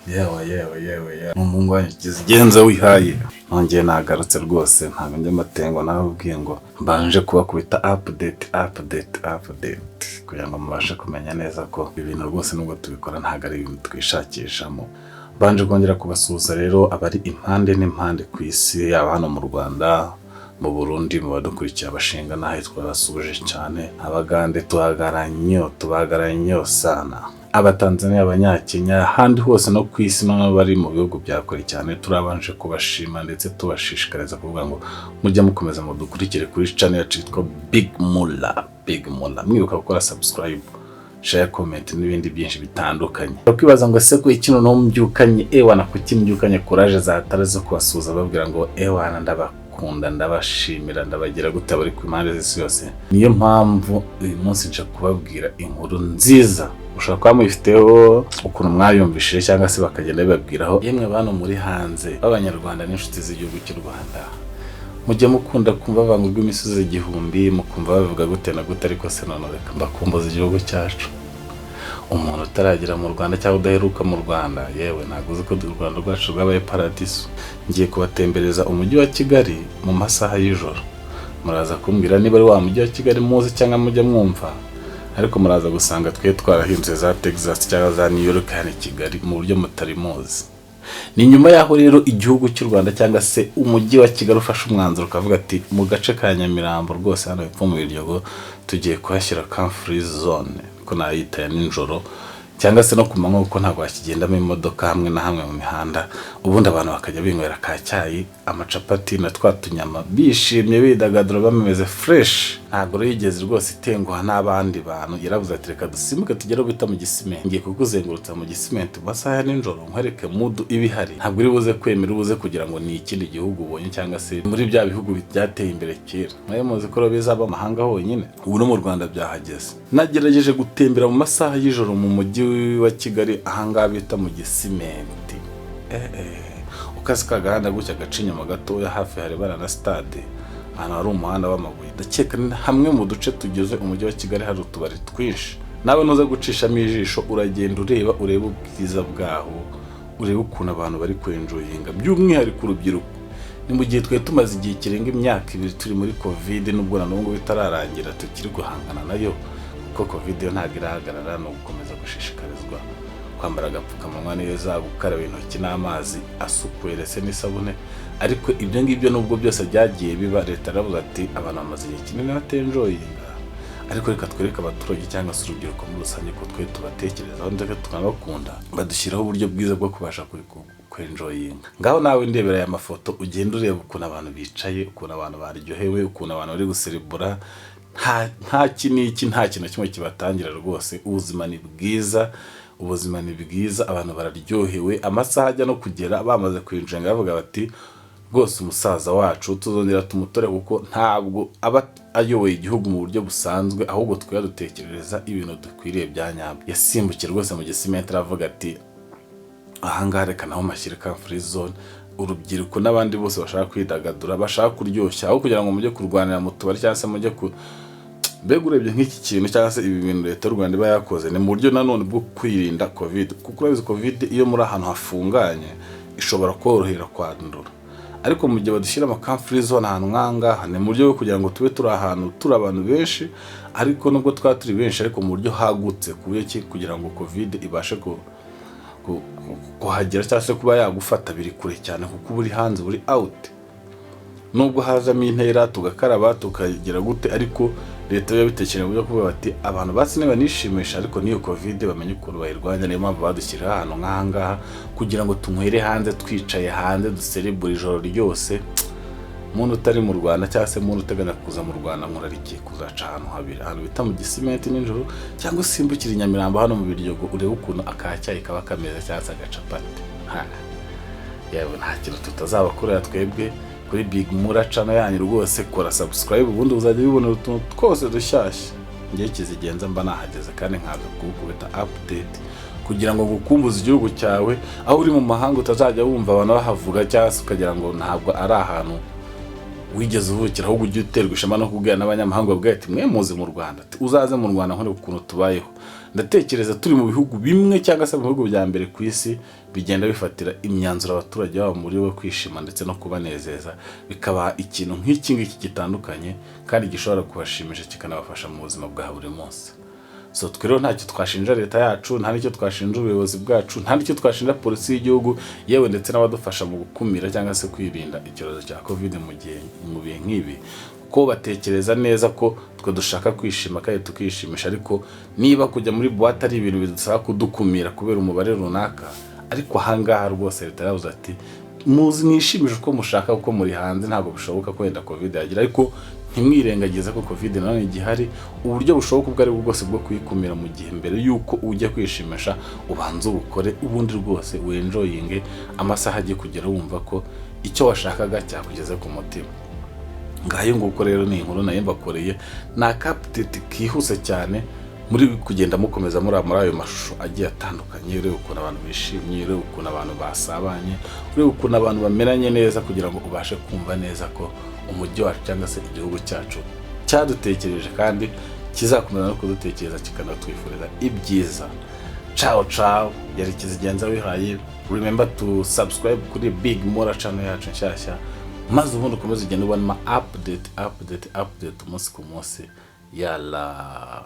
yewe umungu wanyu kizigenza wihaye nongeye nagarutse rwose ntabwo njye matengo nababwiye ngo mbanje kubakubita update kugira ngo mubashe kumenya neza ko ibintu rwose nubwo tubikora ntabwo ari ibintu twishakishamo. Banje kongera kubasuhuza rero abari impande n'impande ku isi, yaba hano mu Rwanda, mu Burundi, mu badukurikiye abashinga nahe twabasuje cyane, abagande tubagaranyo sana, abatanzania, abanyakenya, handi hose no ku isi no bari mu bihugu byakora cyane, turabanje kubashima ndetse tubashishikariza kuvuga ngo mujya mukomeza mu dukurikire kuri channel yacu yitwa Big Mulla. Mwibuka gukora subscribe, share, comment n'ibindi byinshi bitandukanye. Bakwibaza ngo ese ko ikino no mbyukanye ewana kukimbyukanye courage zatare zo kubasuza babwira ngo ewana ndabakunda ndabashimira ndabagira gute bari ku impande z'isi yose. Niyo mpamvu uyu munsi nje kubabwira inkuru nziza ushaka kwa muyifiteho ukuntu mwayumvishije cyangwa se bakagenda bibabwiraho yemwe bano muri hanze b'abanyarwanda n'inshuti z'igihugu cy'u Rwanda. Mujye mukunda kumva abantu rw'imisozi igihumbi mukumva bavuga gute na gute, ariko se none reka mbakumbuza igihugu cyacu. Umuntu utaragera mu Rwanda cyangwa udaheruka mu Rwanda yewe ntabwo uzi ko u Rwanda rwacu rwabaye paradiso. Ngiye kubatembereza umujyi wa Kigali mu masaha y'ijoro. Muraza kumbwira niba ari wa mujyi wa Kigali muzi cyangwa mujye mwumva, ariko muraza gusanga twe twarahinze za Texas cyangwa za New York hano Kigali mu buryo mutari muzi. Ni nyuma yaho rero igihugu cy'u Rwanda cyangwa se umujyi wa Kigali ufashe umwanzuro ukavuga ati mu gace ka Nyamirambo rwose hano hepfo mu Biryogo tugiye kuhashyira camp free zone, ko nayitaye ninjoro cyangwa se no kumanywa kuko ntabwo hakigendamo imodoka hamwe na hamwe mu mihanda, ubundi abantu bakajya binywera ka cyayi, amacapati na twatunyama bishimye bidagadura bameze fresh. Ntabwo yigeze rwose itenguha n'abandi bantu. Yaravuze ati reka dusimuke tugere bita mu Gisimenti, ngiye kukuzengurutsa mu Gisimenti masaha ninjoro nkwereke mudu ibihari. Ntabwo uri buze kwemera ubuze kugira ngo ni ikindi gihugu ubonye cyangwa se muri bya bihugu byateye imbere kera. Mwaye muzi ko bizaba amahanga honyine, ubu no mu Rwanda byahageze. Nagerageje gutembera mu masaha y'ijoro mu mujyi wa Kigali ahangaha bita mu Gisimenti. Ukasi kagahanda gucya gacinyuma gatoya hafi hari bara na stade, hano hari umuhanda w'amabuye. Ndakeka hamwe mu duce tugize umujyi wa Kigali hari utubari twinshi. Nawe nuza gucishamo ijisho uragenda ureba ubwiza bwaho, ureba ukuntu abantu bari kwenjoyinga by'umwihariko urubyiruko. Ni mu gihe twe tumaze igihe kirenga imyaka 2 turi muri covid, nubwo nanone bitararangira tukiri guhangana nayo, kuko covid yo ntabwo irahagarara, no gukomeza gushishikarizwa kwambara agapfukamunwa neza, gukaraba intoki n'amazi asukuye ndetse n'isabune. Ariko ibyo ngibyo nubwo byose byagiye biba, leta yaravuze ati abantu bamaze igihe kinini batenjoyinga, ariko reka twereke abaturage cyangwa se urubyiruko muri rusange ko twe tubatekerezaho ndetse tukanabakunda, badushyiraho uburyo bwiza bwo kubasha kwenjoyinga. Ngaho nawe ndebera aya mafoto ugenda ureba ukuntu abantu bicaye, ukuntu abantu baryohewe, ukuntu abantu bari guserebura. Nta kintu kimwe kibatangira rwose. Ubuzima ni bwiza, abantu bararyohewe. Amasaha ajya no kugera bamaze kwinjira bavuga bati rwose umusaza wacu tuzongera tumutore, kuko ntabwo aba ayoboye igihugu mu buryo busanzwe, ahubwo twadutekerereza ibintu dukwiriye byanyabyo. Yasimbukiye rwose mu Gisimenti aravuga ati ahangaha reka naho mashyire camp free zone, urubyiruko n'abandi bose bashaka kwidagadura, bashaka kuryoshya, aho kugira ngo mujye kurwanira mu tubari cyangwa se mujye mbega urebye nk'iki kintu cyangwa se ibi bintu leta y'u Rwanda iba yakoze ni mu buryo nanone bwo kwirinda covid, kuko urabizi covid iyo muri ahantu hafunganye ishobora korohera kwandura. Ariko mu gihe badushyira ama camp free zone ahantu nkangaha ni mu buryo bwo kugira ngo tube turi ahantu turi abantu benshi, ariko nubwo turi benshi ariko mu buryo hagutse, kugira ngo covid ibashe kuhagera cyangwa se kuba yagufata biri kure cyane, kuko buri hanze buri out. Nubwo hazamo intera tugakaraba tukagira gute, ariko leta yabitekereza uburyo kuvuga bati abantu basi niba nishimisha ariko niyo covid bamenye ukuntu bayirwanya. Niyo mpamvu badushyira ahantu nkangaha kugira ngo tunywere hanze, twicaye hanze, duserebura ijoro ryose. Umuntu utari mu Rwanda cyangwa se umuntu uteganya kuza mu Rwanda murarikiye kuzaca ahantu habiri, ahantu bita mu Gisimenti ninjoro, cyangwa simbukira Nyamirambo hano mu Biryogo urebe ukuntu akacyayi kaba kameze cyangwa se agacapati. Yewe nta kintu tutazabakorera twebwe kuri Big Mulla channel yanyu. Rwose kora subscribe ubundi uzajya bibona utuntu twose dushyashya. Ngiye kizigenza mba nahageze kandi nkaza kugukubita update kugira ngo gukumbuza igihugu cyawe, aho uri mu mahanga utazajya wumva abantu bahavuga cyangwa se ukagira ngo ntabwo ari ahantu wigeze uvukira, ahubwo ujye uterwa ishema no kubwira n'abanyamahanga babwira ati mwe muze mu Rwanda, uzaze mu Rwanda nkore ukuntu tubayeho. ndatekereza turi mu bihugu bimwe cyangwa se mu bihugu bya mbere ku isi bigenda bifatira imyanzuro abaturage babo muri we kwishima ndetse no kubanezeza, bikaba ikintu nk'iki ngiki gitandukanye kandi gishobora kubashimisha kikanabafasha mu buzima bwa buri munsi. So twe rero ntacyo twashinja leta yacu, nta n'icyo twashinja ubuyobozi bwacu, nta n'icyo twashinja polisi y'igihugu, yewe ndetse n'abadufasha mu gukumira cyangwa se kwirinda icyorezo cya covid mu bihe nk'ibi, ko batekereza neza ko twe dushaka kwishima kandi tukishimisha, ariko niba kujya muri boîte ari ibintu bidusaba kudukumira kubera umubare runaka, ariko ahangaha rwose leta yavuze ati muzi mwishimisha uko mushaka kuko muri hanze ntabwo bishoboka ko wenda covid yagira, ariko ntimwirengagize ko covid nanone igihari, uburyo bushoboka ubwo ari bwo bwose bwo kuyikumira mu gihe mbere yuko ujya kwishimisha ubanza ubukore, ubundi rwose wenjoyinge amasaha agiye kugera wumva ko icyo washakaga cyakugeze ku mutima. Ngayo nguko rero ni inkuru nayo mbakoreye, na update kihuse cyane muri kugenda mukomeza muri ayo mashusho agiye atandukanye, urebe ukuntu abantu bishimye, urebe ukuntu abantu basabanye, urebe ukuntu abantu bameranye neza, kugira ngo ubashe kumva neza ko umujyi wacu cyangwa se igihugu cyacu cyadutekereje kandi kizakomeza no kudutekereza kikanatwifuriza ibyiza. Ciao ciao, yari Kizigenza wihaye. Remember to subscribe kuri Big Mulla channel yacu nshyashya, maze ubundi ukomeze ugenda ubona update umunsi ku munsi. Yala.